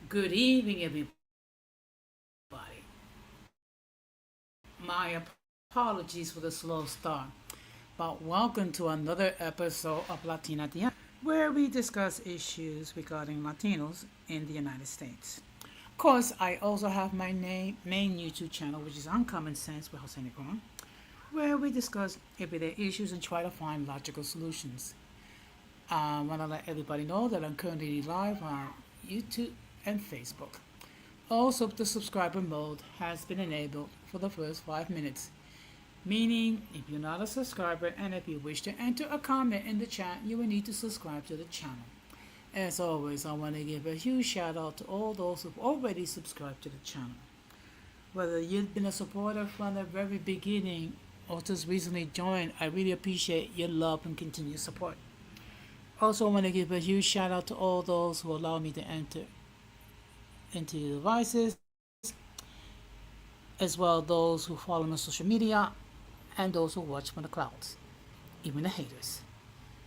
Good evening, everybody. My apologies for the slow start, but welcome to another episode of Latina Diana, where we discuss issues regarding Latinos in the United States. Of course, I also have my main YouTube channel, which is Uncommon Sense with Jose Negron, where we discuss everyday issues and try to find logical solutions. I want to let everybody know that I'm currently live on YouTube and Facebook. Also, the subscriber mode has been enabled for the first 5 minutes, meaning if you're not a subscriber and if you wish to enter a comment in the chat, you will need to subscribe to the channel. As always, I want to give a huge shout out to all those who've already subscribed to the channel. Whether you've been a supporter from the very beginning or just recently joined, I really appreciate your love and continued support. Also, I want to give a huge shout out to all those who allow me to enter into your devices, as well as those who follow me on social media and those who watch from the clouds, even the haters.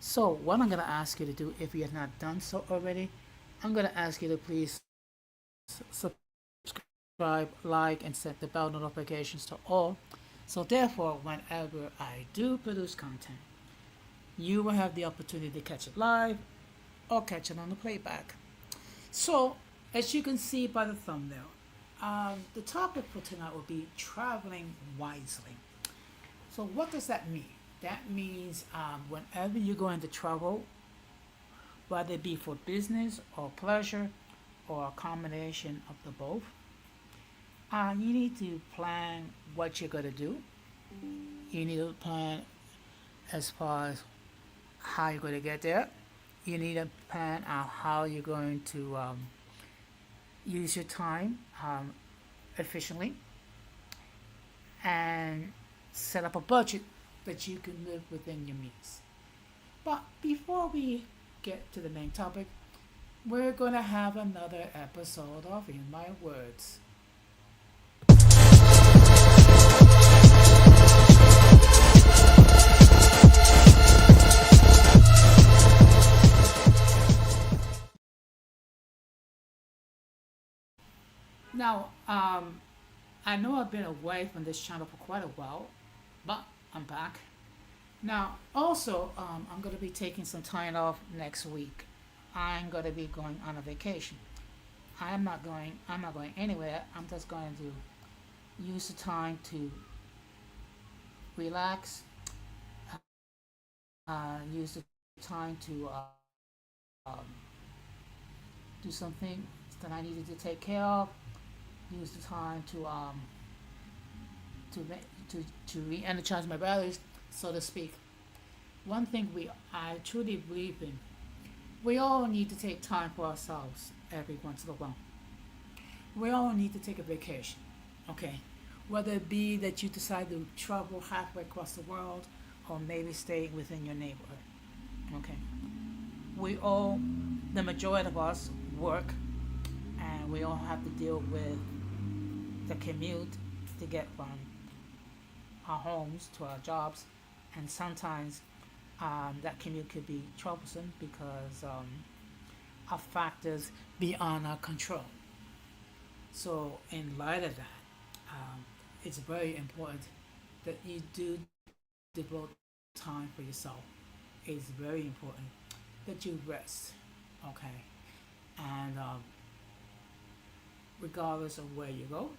So, what I'm going to ask you to do, if you have not done so already, I'm going to ask you to please subscribe, like, and set the bell notifications to all. So, therefore, whenever I do produce content, you will have the opportunity to catch it live or catch it on the playback. So, as you can see by the thumbnail, the topic for tonight will be traveling wisely. So, what does that mean? That means whenever you're going to travel, whether it be for business or pleasure or a combination of the both, you need to plan what you're going to do. You need to plan as far as how you're going to get there. You need to plan out how you're going to use your time efficiently and set up a budget that you can live within your means. But before we get to the main topic, we're going to have another episode of In My Words. Now, I know I've been away from this channel for quite a while, but I'm back. Now, also, I'm going to be taking some time off next week. I'm going to be going on a vacation. I'm not going anywhere. I'm just going to use the time to relax, use the time to um, do something that I needed to take care of, use the time to re-energize my batteries, so to speak. One thing I truly believe in, we all need to take time for ourselves every once in a while. We all need to take a vacation, okay? Whether it be that you decide to travel halfway across the world or maybe stay within your neighborhood, okay? We all, the majority of us, work, and we all have to deal with the commute to get from our homes to our jobs, and sometimes that commute could be troublesome because of factors beyond our control. So, in light of that, it's very important that you do devote time for yourself. It's very important that you rest, okay? And regardless of where you go,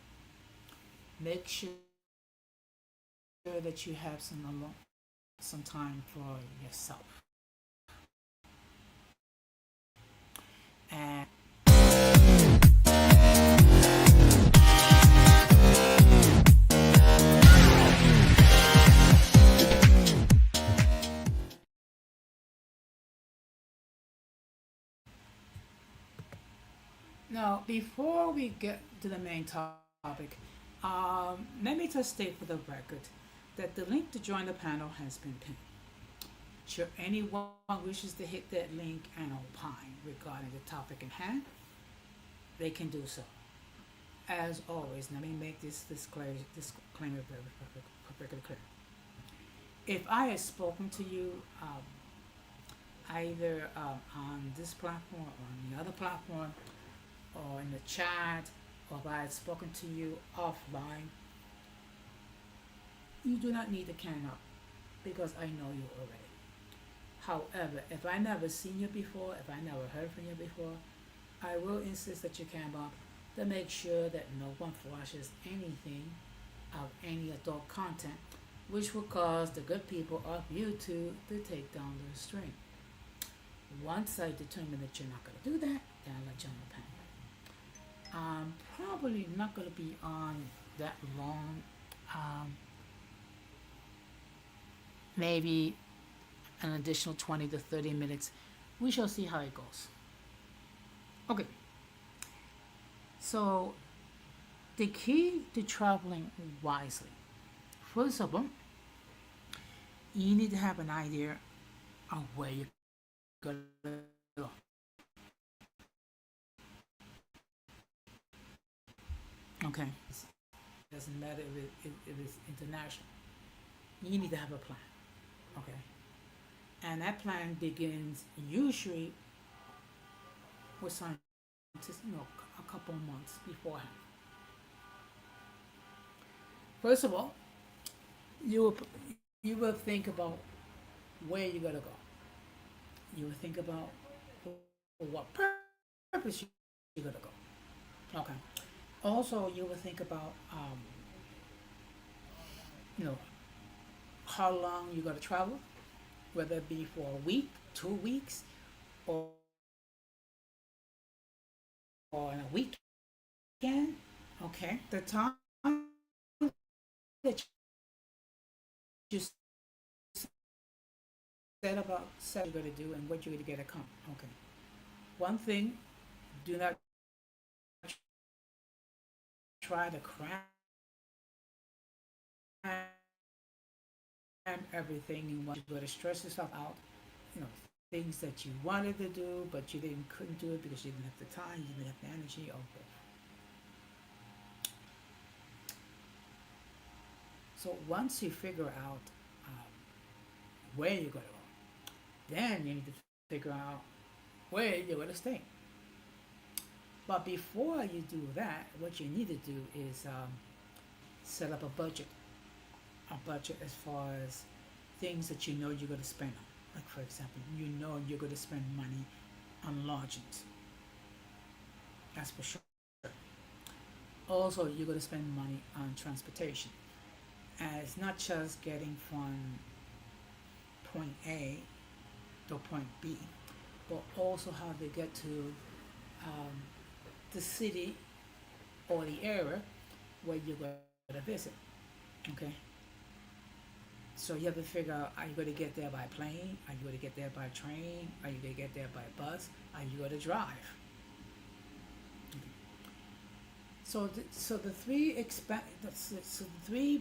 make sure that you have some time for yourself. And now, Now, before we get to the main topic, let me just state for the record that the link to join the panel has been pinned. Should anyone wishes to hit that link and opine regarding the topic in hand, they can do so. As always, let me make this disclaimer perfectly clear. If I have spoken to you either on this platform or on the other platform or in the chat, or if I had spoken to you offline, you do not need to can up because I know you already. However, if I never seen you before, if I never heard from you before, I will insist that you can up to make sure that no one flashes anything of any adult content which will cause the good people of YouTube to take down the stream. Once I determine that you're not going to do that, then I'll let you on the panel. I'm probably not going to be on that long. Maybe an additional 20 to 30 minutes. We shall see how it goes. Okay. So, the key to traveling wisely. First of all, you need to have an idea of where you're going to go. Okay. It doesn't matter if it's international. You need to have a plan. Okay. And that plan begins usually with some, a couple months beforehand. First of all, you will, you will think about where you're gonna go. You will think about for what purpose you're gonna go. Okay. Also, you will think about you know how long you're gonna travel, whether it be for a week, 2 weeks, or in a weekend. Okay, the time that you set about set you're going to do and what you're going to get accomplished. Okay, one thing: do not try to cram everything in one. You're going to stress yourself out. You know, things that you wanted to do but you didn't couldn't do it because you didn't have the time, you didn't have the energy. Okay. So once you figure out um, where you're going to go, then you need to figure out where you're going to stay. But before you do that, what you need to do is set up a budget as far as things that you know you're going to spend on. Like for example, you know you're going to spend money on lodgings. That's for sure. Also, you're going to spend money on transportation. And it's not just getting from point A to point B, but also how to get to um, the city or the area where you're going to visit. Okay? So you have to figure out, are you going to get there by plane? Are you going to get there by train? Are you going to get there by bus? Are you going to drive? So the so the three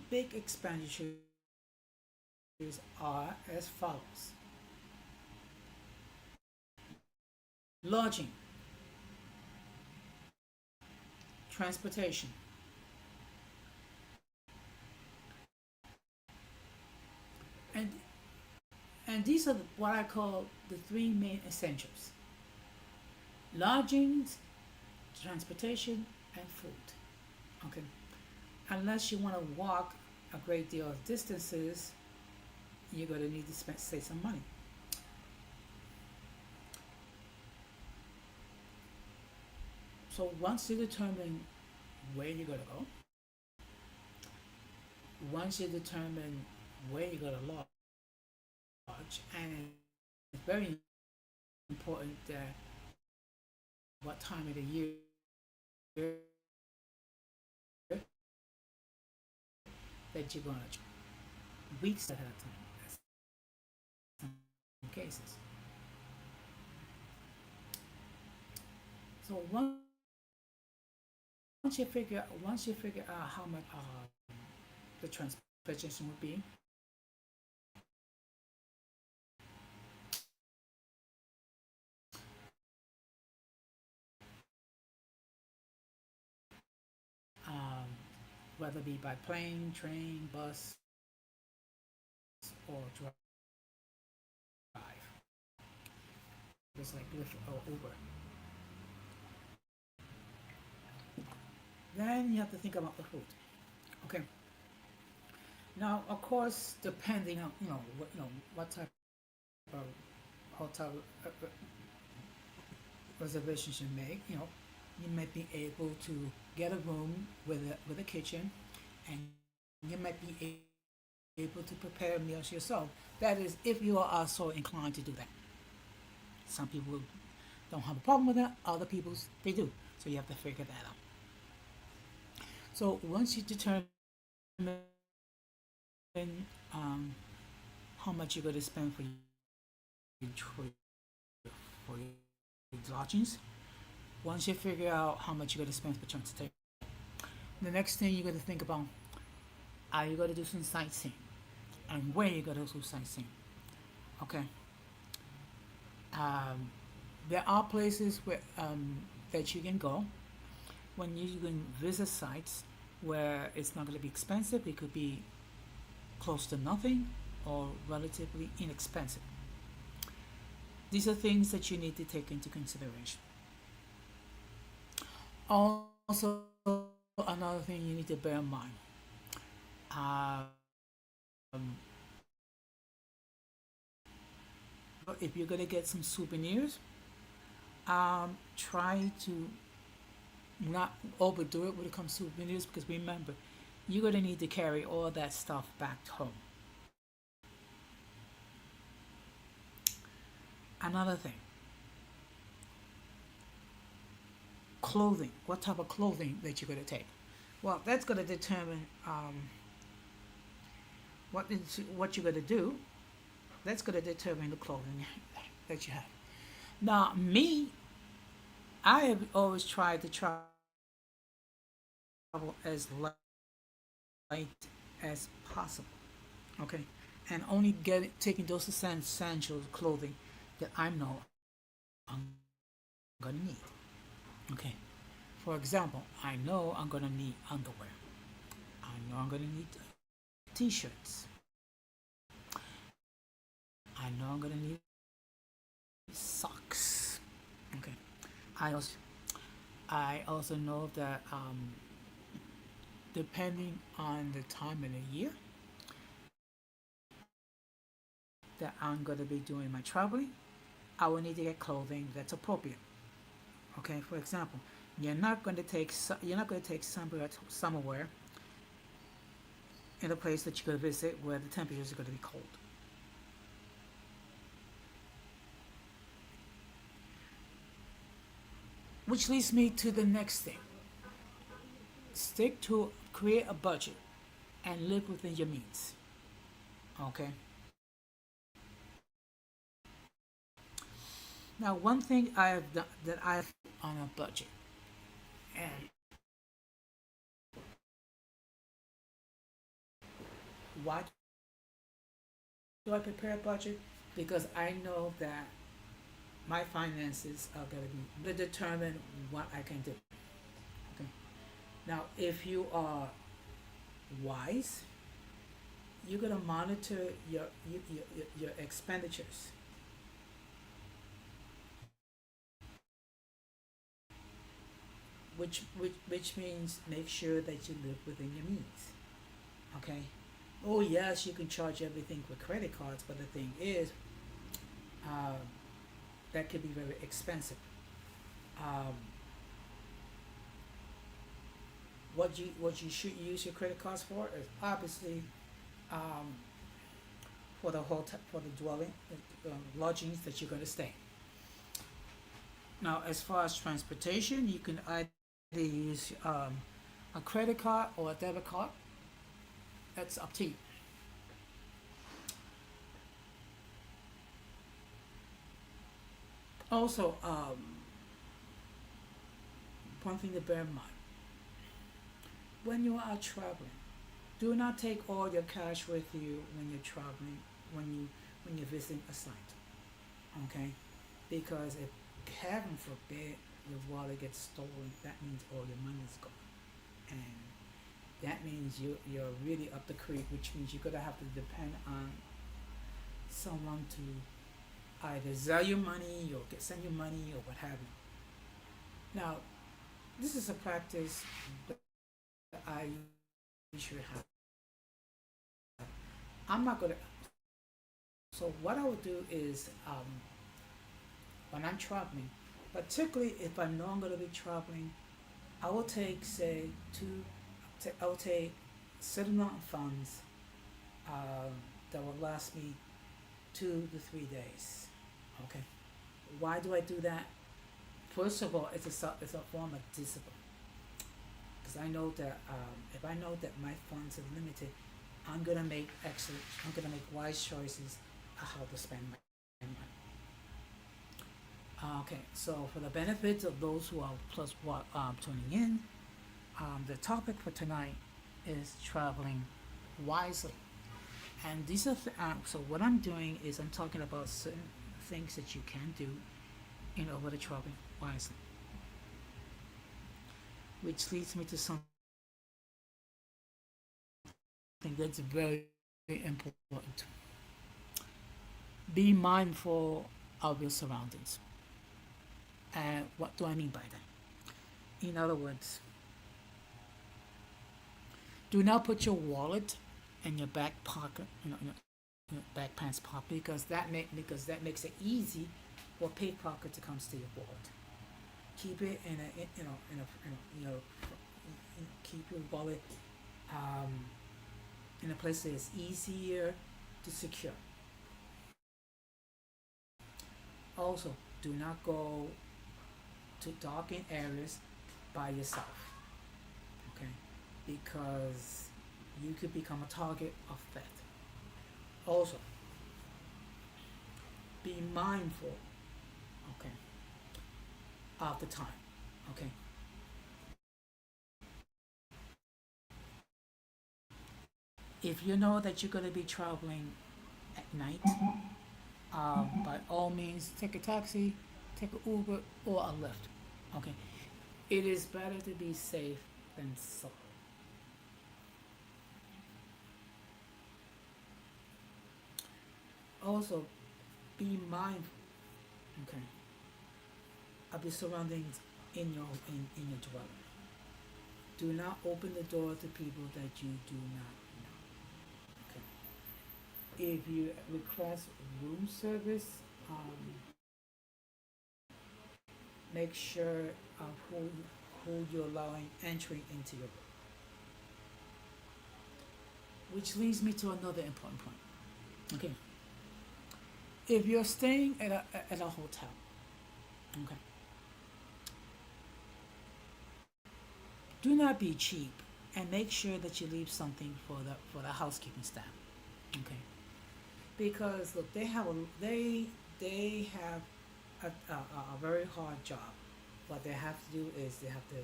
big expenditures are as follows: lodging, transportation, and these are what I call the three main essentials: lodgings, transportation, and food. Okay, unless you want to walk a great deal of distances, you're going to need to save some money. So once you determine where you're going to go, once you determine where you're going to lodge, and it's very important that what time of the year that you're going to weeks ahead of time. In cases. So once once you figure out how much the transportation would be, um, whether it be by plane, train, bus, or drive, just like Lyft or Uber. Then you have to think about the food. Okay. Now, of course, depending on what type of hotel reservations you make, you might be able to get a room with a kitchen, and you might be able to prepare meals yourself. That is, if you are also inclined to do that. Some people don't have a problem with that. Other people they do. So you have to figure that out. So once you determine um, how much you're going to spend for your lodgings, once you figure out how much you're going to spend for transportation, the next thing you're going to think about, are you going to do some sightseeing, and where you going to do sightseeing? Okay. Um, there are places that you can go when you can visit sites where it's not going to be expensive. It could be close to nothing or relatively inexpensive. These are things that you need to take into consideration. Also, another thing you need to bear in mind, um, if you're going to get some souvenirs, try to not overdo it when it comes to souvenirs, because remember, you're going to need to carry all that stuff back home. Another thing, clothing. What type of clothing that you're going to take? Well, that's going to determine what you're going to do. That's going to determine the clothing that you have. Now, me, I have always tried to travel as light as possible. Okay, and only taking those essential clothing that I know I'm gonna need. Okay, for example, I know I'm gonna need underwear. I know I'm gonna need t-shirts. I know I'm gonna need socks. Okay, I also I also know that depending on the time of the year that I'm gonna be doing my traveling, I will need to get clothing that's appropriate. Okay, for example, you're not going to take somewhere in a place that you're going to visit where the temperatures are going to be cold. Which leads me to the next thing: create a budget and live within your means. Okay. Now, one thing I have done that I've on a budget, and why do I prepare a budget? Because I know that my finances are going to determine what I can do. Okay. Now, if you are wise, you're going to monitor your expenditures, which means make sure that you live within your means. Okay. Oh yes, you can charge everything with credit cards, but the thing is, uh, that could be very expensive. Um, what you should use your credit cards for is obviously um, for the hotel, for the dwelling, lodgings that you're going to stay. Now, as far as transportation, you can either use a credit card or a debit card. That's up to you. Also, one thing to bear in mind: when you are traveling, do not take all your cash with you when you're traveling, when you're visiting a site. Okay, because if heaven forbid your wallet gets stolen, that means all your money is gone, and that means you're really up the creek, which means you're gonna have to depend on someone to either sell you money or send you money or what have you. Now, this is a practice that I usually have. I'm not gonna. So what I would do is when I'm traveling, particularly if I know I'm gonna be traveling, I will take say two. I will take certain amount of funds um, that will last me 2 to 3 days. Okay. Why do I do that? First of all, it's a form of discipline because I know that if I know that my funds are limited, I'm gonna make wise choices on how to spend my money. Okay, so for the benefit of those who are plus what tuning in, the topic for tonight is traveling wisely, and so what I'm doing is I'm talking about certain things that you can do in order to travel wisely, which leads me to something that's very important. Be mindful of your surroundings. And what do I mean by that? In other words, do not put your wallet in your back pocket, in your back pants pocket, because that makes it easy for pickpocket to come steal your wallet. Keep it in a keep your wallet um, in a place that is easier to secure. Also, do not go to darkened areas by yourself, okay? Because you could become a target of theft. Also, be mindful, okay, of the time, okay? If you know that you're going to be traveling at night, by all means, take a taxi, take an Uber, or a Lyft, okay? It is better to be safe than sorry. Also, be mindful, okay, of your surroundings in your dwelling. Do not open the door to people that you do not know. Okay. If you request room service, um, make sure of who you're allowing entry into your room. Which leads me to another important point. Okay. If you're staying at a hotel, okay, do not be cheap and make sure that you leave something for the housekeeping staff. Okay, because look, they have a very hard job. What they have to do is they have to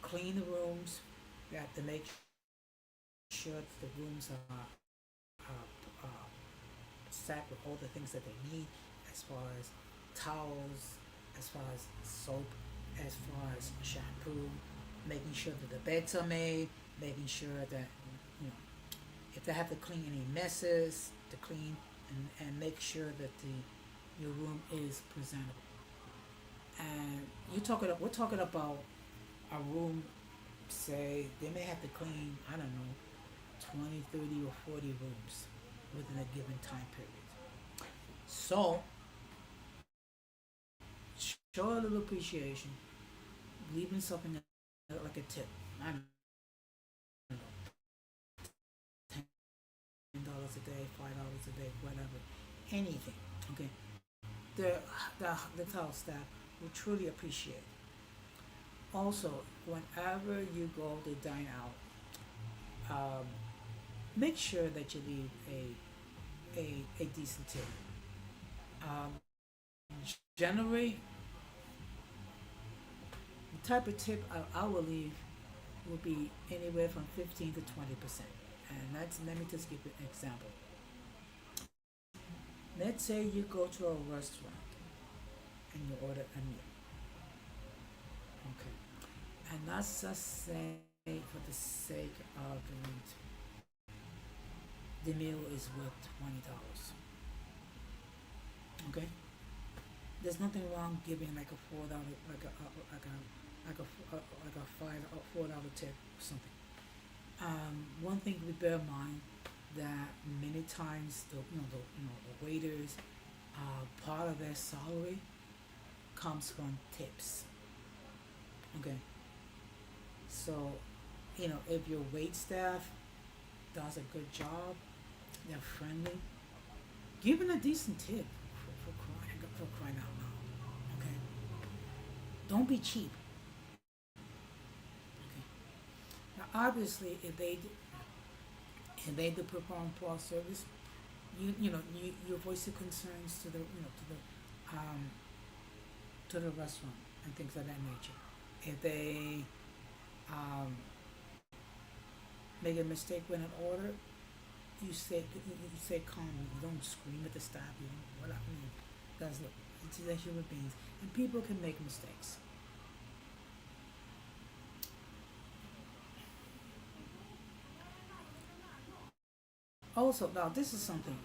clean the rooms. They have to make sure that the rooms are stacked with all the things that they need, as far as towels, as far as soap, as far as shampoo, making sure that the beds are made, making sure that you know if they have to clean any messes, to clean and make sure that the your room is presentable. And we're talking about a room. Say they may have to clean, I don't know, 20, 30, or 40 rooms within a given time period. So show a little appreciation, leaving something like a tip. I don't know, $10 a day, $5 a day, whatever, anything. Okay, the the hotel staff will truly appreciate. Also, whenever you go to dine out, make sure that you leave a decent tip. Um, Generally, the type of tip I will leave will be anywhere from 15 to 20%. And that's, let me just give you an example. Let's say you go to a restaurant and you order a meal. Okay. And let's just say, for the sake of argument, the meal is worth $20. Okay. There's nothing wrong giving like a $4, like a five or $4 tip or something. One thing we bear in mind that many times the waiters, part of their salary comes from tips. Okay, so if your wait staff does a good job, they're friendly, give them a decent tip for crying out loud. Okay, don't be cheap. Okay, now obviously if they do perform poor service, you voice your concerns to the restaurant and things of that nature. If they um, make a mistake with an order, you say calmly. You don't scream at the staff. You don't what I mean. Because look, they're human beings, and people can make mistakes. Also, now this is something.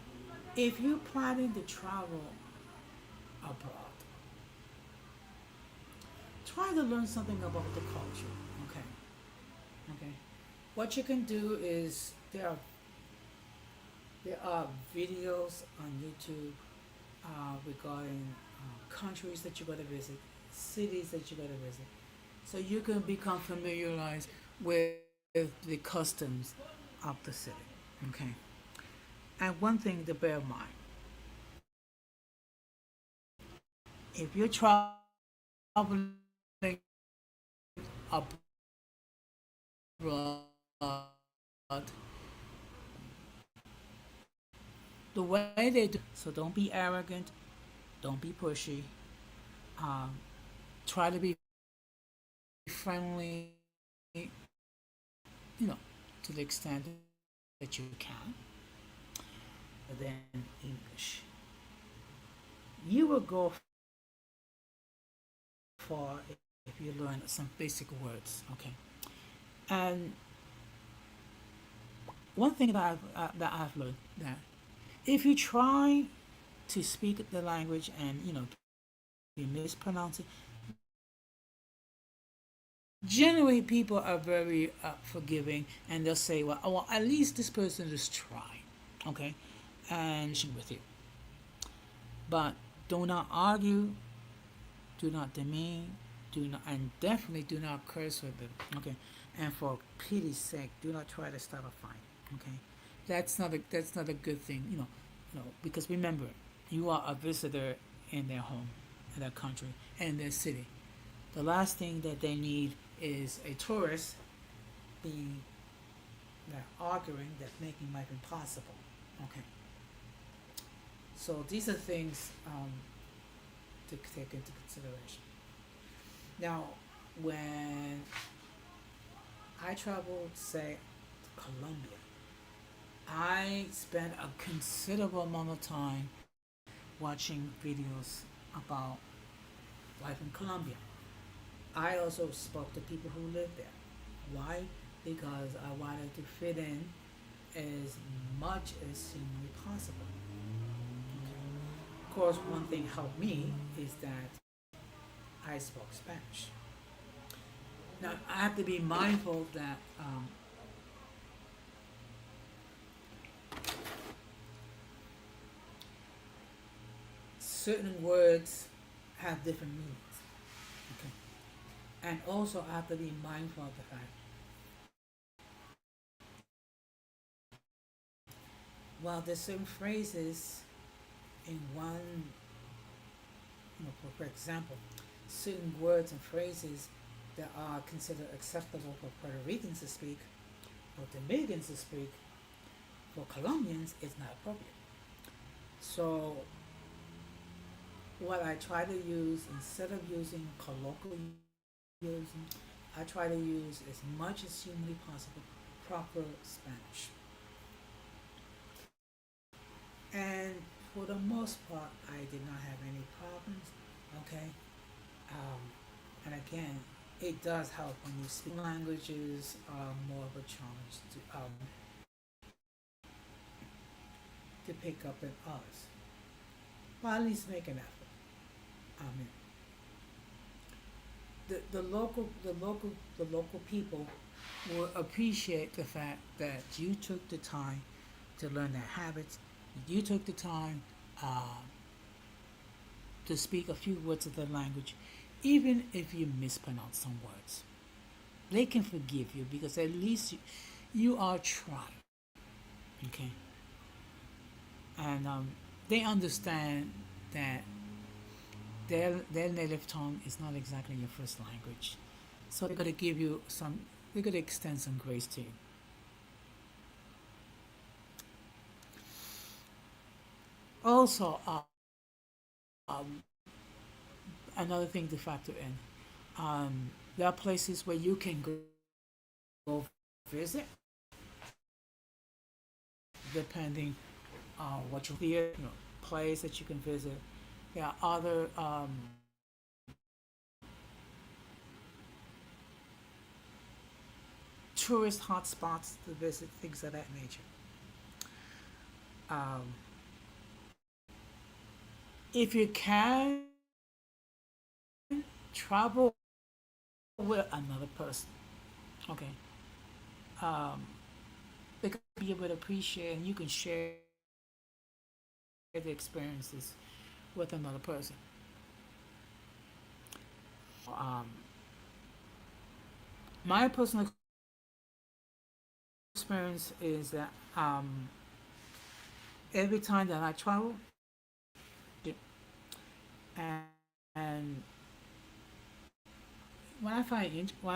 If you're planning to travel abroad, try to learn something about the culture. Okay, okay. What you can do is there are videos on YouTube regarding countries that you're going to visit, cities that you're going to visit, so you can become familiarized with the customs of the city. Okay, and one thing to bear in mind: if you're traveling abroad, the way they do, so don't be arrogant, don't be pushy. Um, Try to be friendly, you know, to the extent that you can. But then English, you will go far if you learn some basic words. Okay, and one thing that I've learned that if you try to speak the language and you mispronounce it, generally people are very forgiving, and they'll say, well, at least this person is trying. Okay, and with you, but do not argue, do not demean, do not, and definitely do not curse with them. Okay, and for pity's sake, do not try to start a fight. Okay, that's not a good thing. Because remember, you are a visitor in their home, in their country, and in their city. The last thing that they need is a tourist being that arguing, that making life impossible. Okay, so these are things to take into consideration. Now, when I traveled, say, to Colombia, I spent a considerable amount of time watching videos about life in Colombia. I also spoke to people who live there. Why? Because I wanted to fit in as much as humanly possible. Of course, one thing helped me is that I spoke Spanish. Now, I have to be mindful that certain words have different meanings. Okay. And also, I have to be mindful of the fact, while there's certain phrases in one, for example, certain words and phrases that are considered acceptable for Puerto Ricans to speak, or Dominicans to speak, for Colombians, it's not appropriate. So, what I try to use, instead of using colloquialism, I try to use as much as humanly possible proper Spanish. And for the most part, I did not have any problems. Okay. Um, and again, it does help when you speak languages are more of a challenge to pick up in others. But at least make an effort. I mean, the local people will appreciate the fact that you took the time to learn their habits. You took the time uh, to speak a few words of their language, even if you mispronounce some words. They can forgive you because at least you are trying. Okay, and they understand that their native tongue is not exactly your first language, so they're gonna give you some. They're gonna extend some grace to you. Also, um, another thing to factor in. There are places where you can go visit, depending on what you theater, place that you can visit. There are other tourist hotspots to visit, things of that nature. Um, if you can travel with another person, okay, um, they can be able to appreciate and you can share the experiences with another person. Um, my personal experience is that every time that I travel, and, and what I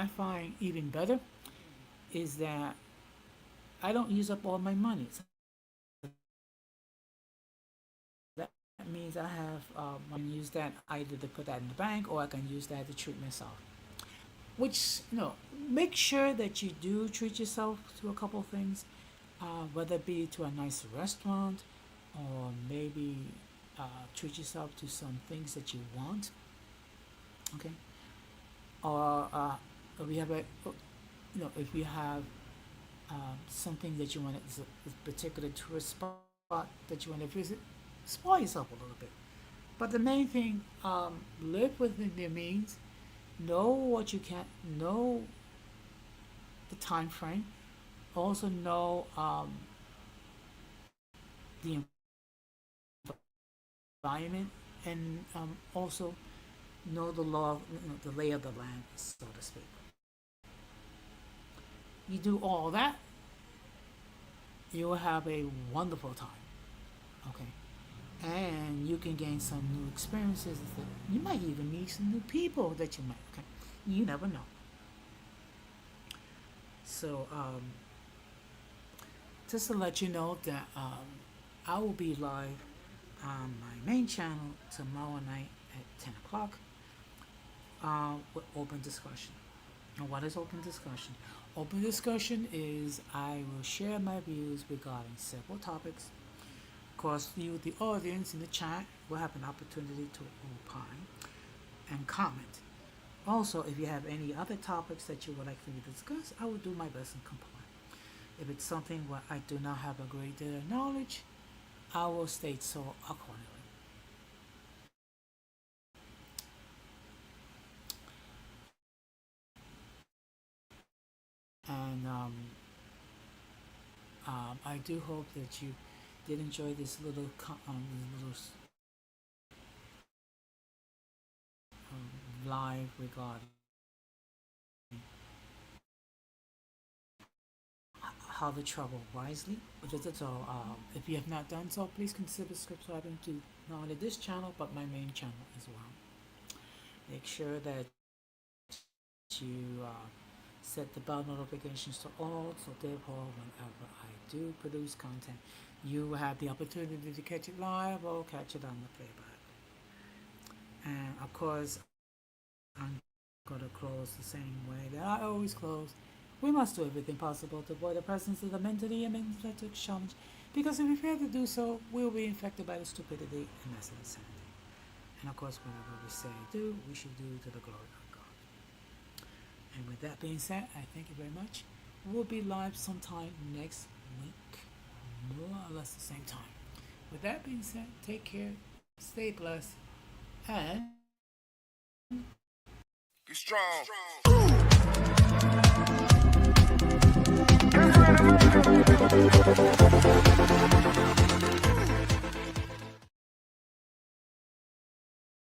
find even better is that I don't use up all my money. So that means I have I can use that either to put that in the bank or I can use that to treat myself. Which make sure that you do treat yourself to a couple of things, whether it be to a nice restaurant or maybe treat yourself to some things that you want. Okay, or if we have a if you have something that you want to, a particular tourist spot that you want to visit, spoil yourself a little bit. But the main thing, live within your means. Know what you can. Know the time frame. Also know the environment, and also know the law, the lay of the land, so to speak. You do all that, you will have a wonderful time. Okay, and you can gain some new experiences. You might even meet some new people that you might. Okay, you never know. So just to let you know that I will be live on my main channel tomorrow night at 10 o'clock with open discussion. And what is open discussion? Open discussion is I will share my views regarding several topics. Of course, you, the audience in the chat, will have an opportunity to opine and comment. Also, if you have any other topics that you would like for me to discuss, I will do my best and comply. If it's something where I do not have a great deal of knowledge, I will state so accordingly. And I do hope that you did enjoy this little live regarding how to travel wisely. So, if you have not done so, please consider subscribing to not only this channel but my main channel as well. Make sure that you set the bell notifications to all, so therefore, whenever I do produce content, you will have the opportunity to catch it live or catch it on the playback. And of course, on going to close the same way that I always close. We must do everything possible to avoid the presence of the mentally and mental challenge, because if we fail to do so, we will be infected by the stupidity and that's insanity. And of course, whenever we say do, we should do to the glory of God. And with that being said, I thank you very much. We'll be live sometime next week, more or less the same time. With that being said, take care, stay blessed, and be strong.